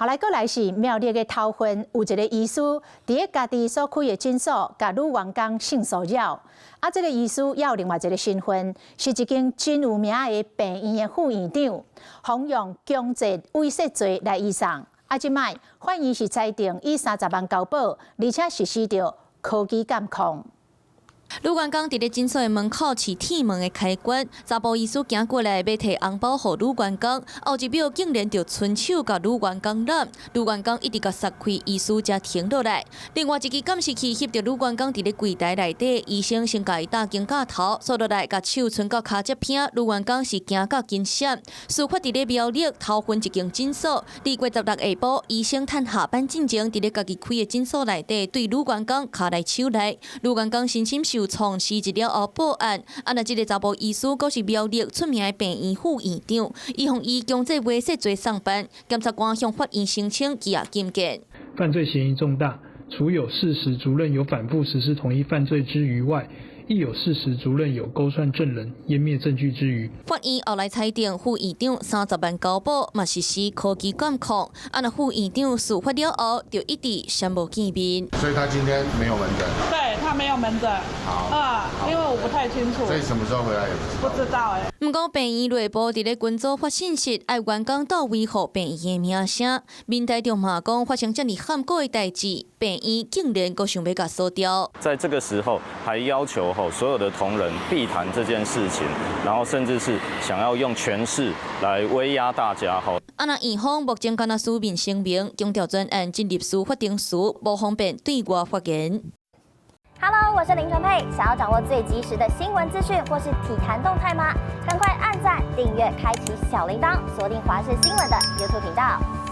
後來過來是苗栗的頭份，有一個醫師佇家己所開的診所，甲女員工性騷擾。這個醫師也有另外一個身份，是一間真有名的病院的副院長，妨用強制猥褻罪來移送。即擺法院是裁定以30萬交保，而且實施着科技監控。女員工佇咧診所的門口是鐵門的開關，查甫醫師行過來要摕紅包給女員工，後一秒竟然就伸手甲女員工攬，女員工一直甲撒開，醫師才停落來。另外一支監視器翕到女員工佇咧櫃台內底，醫生先甲伊打肩胛頭，鎖落來甲手伸到骹接片，女員工是驚甲驚閃。事發佇咧苗栗頭份一間診所，2月16日下晡，醫生趁下班進前佇咧家己開的診所內底對女員工骹來手來，女員工身心受創，辭職了後報案。那這個查甫醫師，閣是苗栗出名的病院副院長，伊向伊強制猥褻罪上班。檢察官向法院申請羈押禁見。犯罪嫌疑重大，除有事實足認有反覆實施同一犯罪之餘外，亦有事實足認有勾串證人、湮滅證據之虞。法院後來裁定副院長30萬交保，嘛實施科技監控。那副院長事發了後，就一直閃無見面。所以他今天沒有門診。對，他沒有門診。好，因為我不太清楚。所以什麼時候回來也不知道哎。不過病院內部佇咧群組發信息，愛員工到維護病院的名聲。民代中嘛講，發生這麼坎坷的代志，病院竟然閣想要甲鎖掉。在這個時候，還要求所有的同仁避談這件事情，然後甚至是想要用權勢來威壓大家。那院方目前敢若書面聲明，強調專案進入司法定時，無方便對外發言。Hello， 我是林純佩。想要掌握最及時的新聞資訊或是體壇動態嗎？趕快按讚、訂閱、開啟小鈴鐺，鎖定華視新聞的 YouTube 頻道。